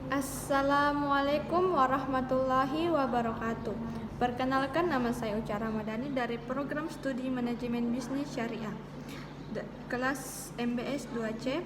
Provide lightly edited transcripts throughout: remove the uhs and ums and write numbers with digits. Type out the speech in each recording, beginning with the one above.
Assalamualaikum warahmatullahi wabarakatuh. Perkenalkan, nama saya Uca Ramadhani dari Program Studi Manajemen Bisnis Syariah, kelas MBS 2C.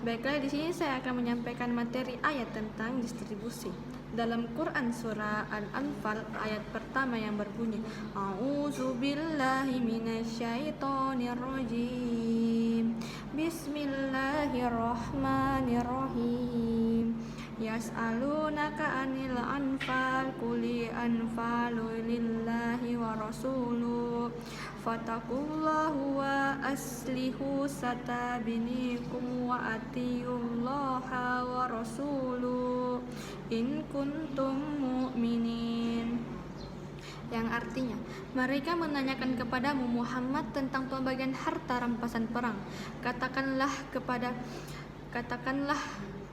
Baiklah, di sini saya akan menyampaikan materi ayat tentang distribusi. Dalam Quran surah Al-Anfal ayat pertama yang berbunyi, A'udzubillahi minasyaitonirrajim. Bismillahirrahmanirrahim. Yas'alunaka anil anfal quli anfalu lillahi wa rasuluh fatakullahu wa aslihu satabinikum wa atiyullaha wa rasuluh in kuntum mu'minin. Yang artinya, mereka menanyakan kepadamu Muhammad tentang pembagian harta rampasan perang. Katakanlah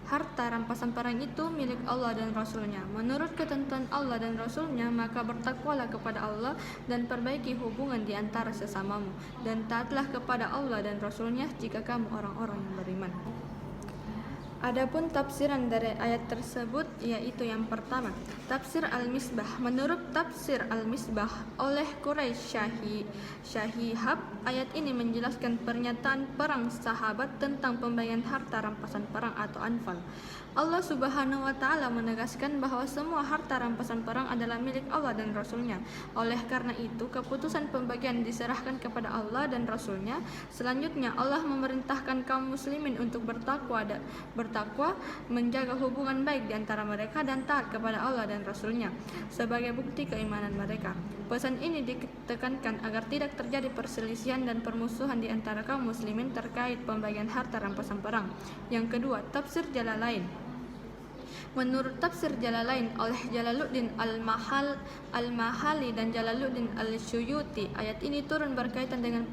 harta rampasan perang itu milik Allah dan Rasulnya. Menurut ketentuan Allah dan Rasulnya, maka bertakwalah kepada Allah dan perbaiki hubungan di antara sesamamu, dan taatlah kepada Allah dan Rasulnya jika kamu orang-orang yang beriman. Adapun tafsiran dari ayat tersebut, yaitu yang pertama, tafsir Al-Misbah. Menurut tafsir Al-Misbah oleh Quraisy Syahihab, ayat ini menjelaskan pernyataan perang sahabat tentang pembagian harta rampasan perang atau anfal. Allah Subhanahu wa Ta'ala menegaskan bahwa semua harta rampasan perang adalah milik Allah dan Rasulnya. Oleh karena itu, keputusan pembagian diserahkan kepada Allah dan Rasulnya. Selanjutnya, Allah memerintahkan kaum muslimin untuk bertakwa, menjaga hubungan baik di antara mereka dan taat kepada Allah dan Rasulnya sebagai bukti keimanan mereka. Pesan ini ditekankan agar tidak terjadi perselisihan dan permusuhan di antara kaum muslimin terkait pembagian harta rampasan perang. Yang kedua, tafsir Jalalain. Menurut tafsir Jalalain oleh Jalaluddin Al-Mahali dan Jalaluddin Al-Suyuti, ayat ini turun berkaitan dengan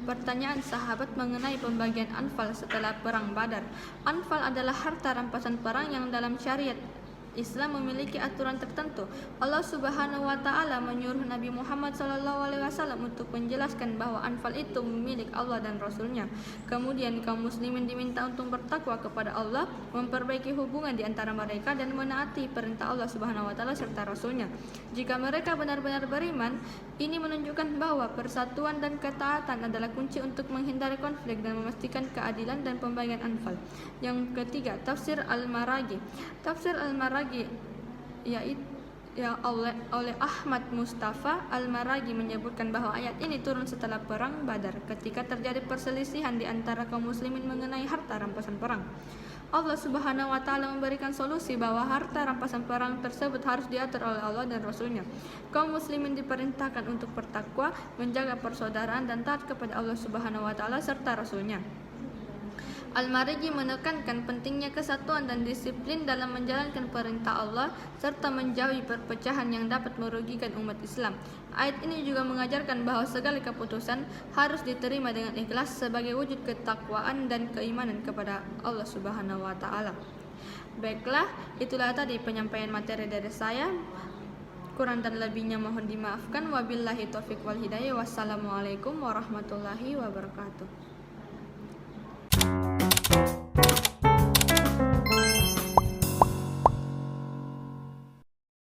pertanyaan sahabat mengenai pembagian anfal setelah perang Badar. Anfal adalah harta rampasan perang yang dalam syariat Islam memiliki aturan tertentu. Allah Subhanahu wa Ta'ala menyuruh Nabi Muhammad SAW untuk menjelaskan bahwa anfal itu milik Allah dan Rasulnya. Kemudian kaum muslimin diminta untuk bertakwa kepada Allah, memperbaiki hubungan di antara mereka, dan menaati perintah Allah Subhanahu wa Ta'ala serta Rasulnya. Jika mereka benar-benar beriman, ini menunjukkan bahwa persatuan dan ketaatan adalah kunci untuk menghindari konflik dan memastikan keadilan dan pembagian anfal. Yang ketiga, tafsir Al-Maraghi. Tafsir Al-Maraghi yaitu oleh Ahmad Mustafa Al-Maraghi menyebutkan bahwa ayat ini turun setelah perang Badar, ketika terjadi perselisihan di antara kaum muslimin mengenai harta rampasan perang. Allah Subhanahu wa Ta'ala memberikan solusi bahwa harta rampasan perang tersebut harus diatur oleh Allah dan Rasulnya. Kaum muslimin diperintahkan untuk bertakwa, menjaga persaudaraan, dan taat kepada Allah Subhanahu wa Ta'ala serta Rasulnya. Al-Maraghi menekankan pentingnya kesatuan dan disiplin dalam menjalankan perintah Allah serta menjauhi perpecahan yang dapat merugikan umat Islam. Ayat ini juga mengajarkan bahwa segala keputusan harus diterima dengan ikhlas sebagai wujud ketakwaan dan keimanan kepada Allah Subhanahu wa Ta'ala. Baiklah, itulah tadi penyampaian materi dari saya. Kurang dan lebihnya mohon dimaafkan. Wabillahi taufiq wal hidayah. Wassalamualaikum warahmatullahi wabarakatuh.